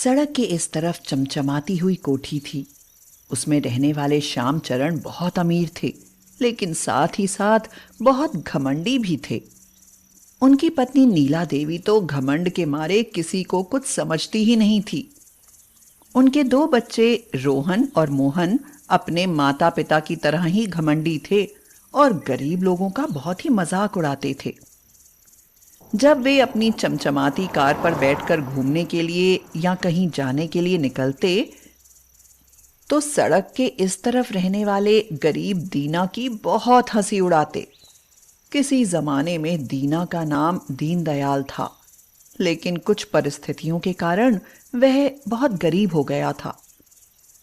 सड़क के इस तरफ चमचमाती हुई कोठी थी। उसमें रहने वाले श्यामचरण बहुत अमीर थे, लेकिन साथ ही साथ बहुत घमंडी भी थे। उनकी पत्नी नीला देवी तो घमंड के मारे किसी को कुछ समझती ही नहीं थी। उनके दो बच्चे रोहन और मोहन अपने माता पिता की तरह ही घमंडी थे और गरीब लोगों का बहुत ही मजाक उड़ाते थे। जब वे अपनी चमचमाती कार पर बैठकर घूमने के लिए या कहीं जाने के लिए निकलते तो सड़क के इस तरफ रहने वाले गरीब दीना की बहुत हंसी उड़ाते। किसी जमाने में दीना का नाम दीनदयाल था, लेकिन कुछ परिस्थितियों के कारण वह बहुत गरीब हो गया था।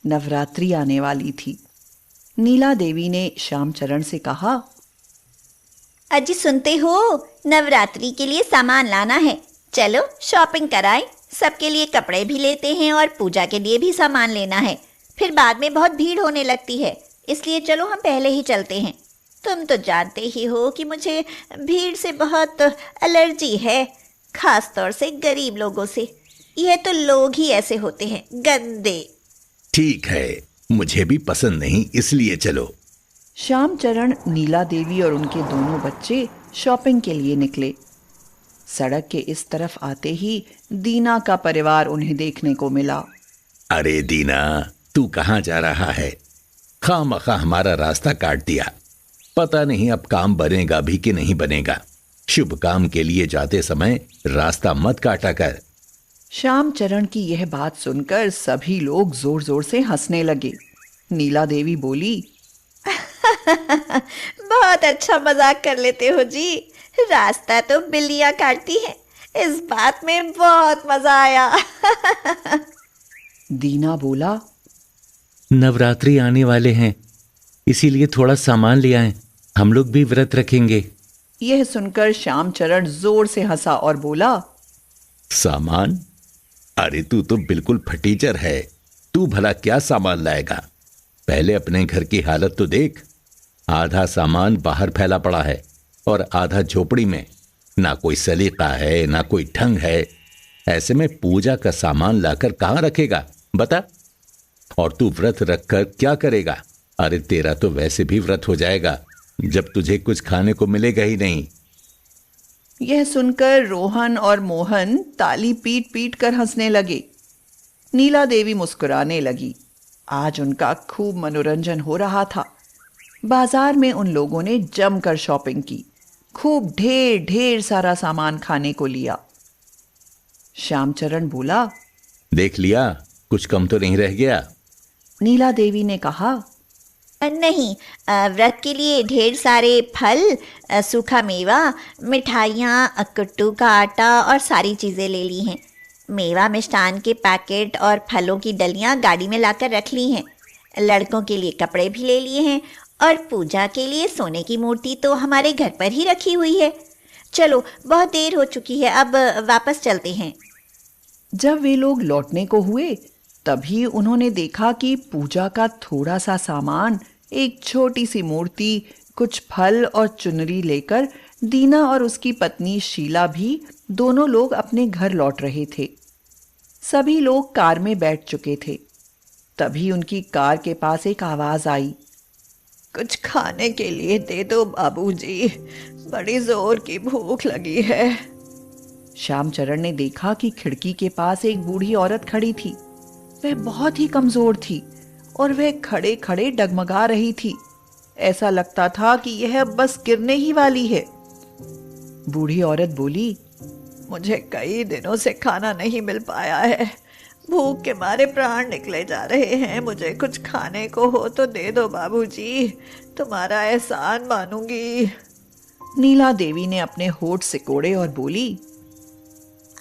नवरात्रि आने वाली थी। नीला देवी ने श्यामचरण से कहा, अजी सुनते हो, नवरात्रि के लिए सामान लाना है, चलो शॉपिंग कराएं। सबके लिए कपड़े भी लेते हैं और पूजा के लिए भी सामान लेना है, फिर बाद में बहुत भीड़ होने लगती है, इसलिए चलो हम पहले ही चलते हैं। तुम तो जानते ही हो कि मुझे भीड़ से बहुत एलर्जी है, खास तौर से गरीब लोगों से। यह तो लोग ही ऐसे होते हैं, गंदे। ठीक है, मुझे भी पसंद नहीं, इसलिए चलो। श्यामचरण, नीला देवी और उनके दोनों बच्चे शॉपिंग के लिए निकले। सड़क के इस तरफ आते ही दीना का परिवार उन्हें देखने को मिला। अरे दीना, तू कहाँ जा रहा है? खामखा हमारा रास्ता काट दिया। पता नहीं अब काम बनेगा भी कि नहीं बनेगा। शुभ काम के लिए जाते समय रास्ता मत काटा कर। श्यामचरण की यह बात सुनकर सभी लोग जोर जोर से हंसने लगे। नीला देवी बोली, बहुत अच्छा मजाक कर लेते हो जी, रास्ता तो बिल्लियां काटती हैं, इस बात में बहुत मजा आया। दीना बोला, नवरात्रि आने वाले हैं, इसीलिए थोड़ा सामान ले आएं, हम लोग भी व्रत रखेंगे। यह सुनकर श्यामचरण जोर से हंसा और बोला, सामान? अरे तू तो बिल्कुल फटीचर है। तू भला क्या सामान लाएगा? पहले अपने घर की हालत तो देख। आधा सामान बाहर फैला पड़ा है और आधा झोपड़ी में। ना कोई सलीका है, ना कोई ढंग है। ऐसे में पूजा का सामान लाकर कहां रखेगा बता? और तू व्रत रखकर क्या करेगा? अरे तेरा तो वैसे भी व्रत हो जाएगा जब तुझे कुछ खाने को मिलेगा ही नहीं। यह सुनकर रोहन और मोहन ताली पीट पीट कर हंसने लगे। नीला देवी मुस्कुराने लगी। आज उनका खूब मनोरंजन हो रहा था। बाजार में उन लोगों ने जमकर शॉपिंग की। खूब ढेर ढेर सारा सामान खाने को लिया। श्यामचरण बोला, देख लिया, कुछ कम तो नहीं रह गया? नीला देवी ने कहा, नहीं, व्रत के लिए ढेर सारे फल, सूखा मेवा, मिठाइयाँ, कुट्टू का आटा और सारी चीज़ें ले ली हैं। मेवा मिष्ठान के पैकेट और फलों की डलियाँ गाड़ी में लाकर रख ली हैं। लड़कों के लिए कपड़े भी ले लिए हैं और पूजा के लिए सोने की मूर्ति तो हमारे घर पर ही रखी हुई है। चलो, बहुत देर हो चुकी है, अब वापस चलते हैं। जब वे लोग लौटने को हुए तभी उन्होंने देखा कि पूजा का थोड़ा सा सामान, एक छोटी सी मूर्ति, कुछ फल और चुनरी लेकर दीना और उसकी पत्नी शीला भी दोनों लोग अपने घर लौट रहे थे। सभी लोग कार में बैठ चुके थे। तभी उनकी कार के पास एक आवाज आई, कुछ खाने के लिए दे दो बाबूजी, बड़ी जोर की भूख लगी है। श्यामचरण ने देखा कि खिड़की के पास एक बूढ़ी औरत खड़ी थी। वह बहुत ही कमजोर थी और वह खड़े खड़े डगमगा रही थी। ऐसा लगता था कि यह बस गिरने ही वाली है। बूढ़ी औरत बोली, मुझे कई दिनों से खाना नहीं मिल पाया है, भूख के मारे प्राण निकले जा रहे हैं। मुझे कुछ खाने को हो तो दे दो बाबूजी, तुम्हारा एहसान मानूंगी। नीला देवी ने अपने होठ सिकोड़े और बोली,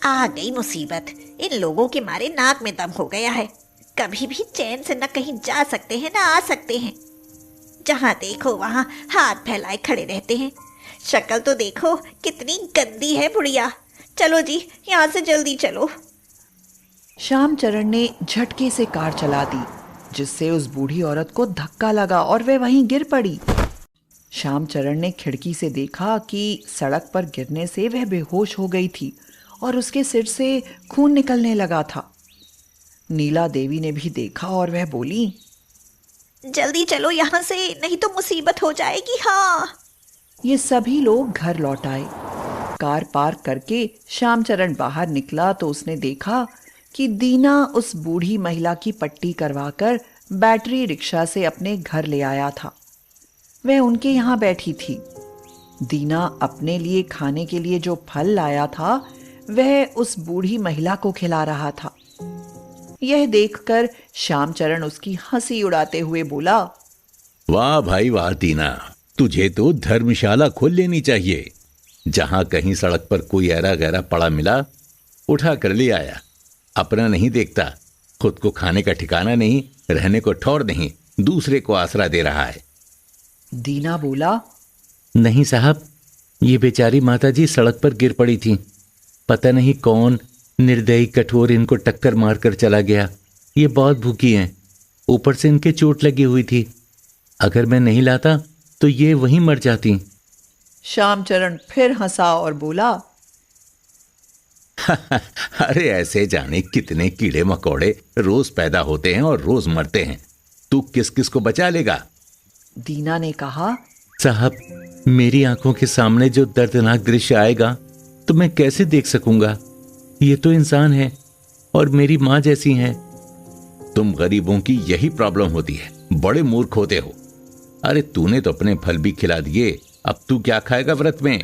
आ गई मुसीबत, इन लोगों के मारे नाक में दम हो गया है। कभी भी चैन से न कहीं जा सकते हैं न आ सकते हैं। जहां देखो वहां हाथ फैलाए खड़े रहते हैं। शक्ल तो देखो कितनी गंदी है बुढ़िया। चलो जी, यहाँ से जल्दी चलो। श्यामचरण ने झटके से कार चला दी, जिससे उस बूढ़ी औरत को धक्का लगा और वह वहीं गिर पड़ी। श्यामचरण ने खिड़की से देखा कि सड़क पर गिरने से वह बेहोश हो गई थी और उसके सिर से खून निकलने लगा था। नीला देवी ने भी देखा और वह बोली, जल्दी चलो यहाँ से, नहीं तो मुसीबत हो जाएगी। हाँ। ये सभी लोग घर लौट आए। कार पार्क करके श्यामचरण बाहर निकला तो उसने देखा कि दीना उस बूढ़ी महिला की पट्टी करवाकर बैटरी रिक्शा से अपने घर ले आया था। वह उनके यहाँ बैठी थी। दीना अपने लिए खाने के लिए जो फल लाया था वह उस बूढ़ी महिला को खिला रहा था। यह देखकर श्यामचरण उसकी हंसी उड़ाते हुए बोला, वाह भाई वाह दीना, तुझे तो धर्मशाला खोल लेनी चाहिए। जहां कहीं सड़क पर कोई ऐरा गैरा पड़ा मिला, उठा कर ले आया। अपना नहीं देखता, खुद को खाने का ठिकाना नहीं, रहने को ठौर नहीं, दूसरे को आसरा दे रहा है। दीना बोला, नहीं साहब, ये बेचारी माताजी सड़क पर गिर पड़ी थी। पता नहीं कौन निर्दयी कठोर इनको टक्कर मारकर चला गया। ये बहुत भूखी हैं, ऊपर से इनके चोट लगी हुई थी। अगर मैं नहीं लाता तो ये वहीं मर जाती। श्यामचरण फिर हंसा और बोला, अरे ऐसे जाने कितने कीड़े मकोड़े रोज पैदा होते हैं और रोज मरते हैं, तू किस किस को बचा लेगा। दीना ने कहा, साहब, मेरी आंखों के सामने जो दर्दनाक दृश्य आएगा तो मैं कैसे देख सकूंगा। ये तो इंसान है और मेरी माँ जैसी हैं। तुम गरीबों की यही प्रॉब्लम होती है, बड़े मूर्ख होते हो। अरे तूने तो अपने फल भी खिला दिए, अब तू क्या खाएगा व्रत में।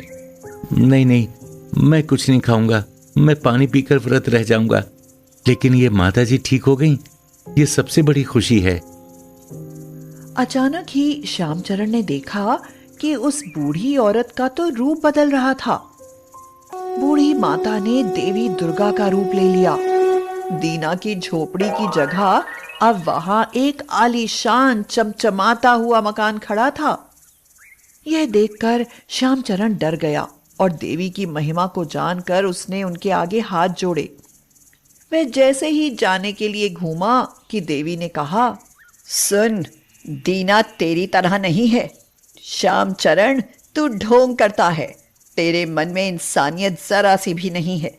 नहीं नहीं, मैं कुछ नहीं खाऊंगा, मैं पानी पीकर व्रत रह जाऊंगा। लेकिन ये माताजी ठीक हो गई, ये सबसे बड़ी खुशी है। अचानक ही श्यामचरण ने देखा कि उस बूढ़ी औरत का तो रूप बदल रहा था। बूढ़ी माता ने देवी दुर्गा का रूप ले लिया। दीना की झोपड़ी की जगह अब वहां एक आलीशान चमचमाता हुआ मकान खड़ा था। यह देखकर श्यामचरण डर गया और देवी की महिमा को जानकर उसने उनके आगे हाथ जोड़े। वह जैसे ही जाने के लिए घूमा कि देवी ने कहा, सुन, दीना तेरी तरह नहीं है। श्यामचरण, तू ढोंग करता है, तेरे मन में इंसानियत जरा सी भी नहीं है।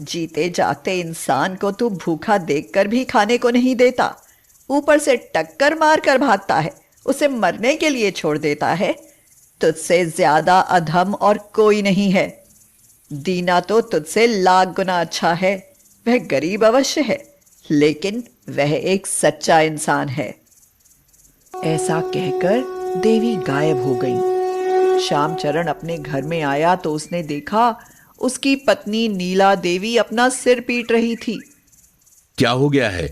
जीते जागते इंसान को तू भूखा देखकर भी खाने को नहीं देता, ऊपर से टक्कर मार कर भागता है, उसे मरने के लिए छोड़ देता है। तुझसे ज्यादा अधम और कोई नहीं है। दीना तो तुझसे लाख गुना अच्छा है। वह गरीब अवश्य है, लेकिन वह एक सच्चा इंसान है। ऐसा कहकर देवी गायब हो गई। श्यामचरण अपने घर में आया तो उसने देखा उसकी पत्नी नीला देवी अपना सिर पीट रही थी। क्या हो गया है?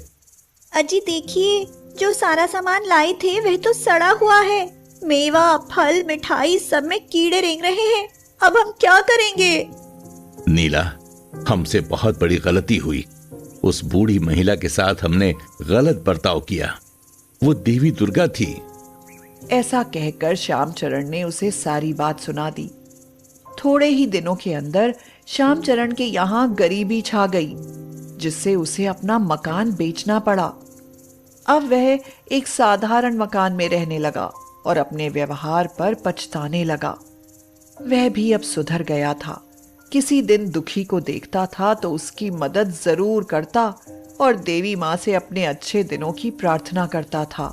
अजी देखिए, जो सारा सामान लाए थे वह तो सड़ा हुआ है। मेवा, फल, मिठाई सब में कीड़े रेंग रहे हैं। अब हम क्या करेंगे? नीला, हमसे बहुत बड़ी गलती हुई। उस बूढ़ी महिला के साथ हमने गलत बर्ताव किया। वो देवी दुर्गा थी। ऐसा कहकर श्यामचरण ने उसे सारी बात सुना दी। थोड़े ही दिनों के अंदर श्यामचरण के यहाँ गरीबी छा गई, जिससे उसे अपना मकान बेचना पड़ा। अब वह एक साधारण मकान में रहने लगा और अपने व्यवहार पर पछताने लगा। वह भी अब सुधर गया था। किसी दिन दुखी को देखता था तो उसकी मदद जरूर करता और देवी माँ से अपने अच्छे दिनों की प्रार्थना करता था।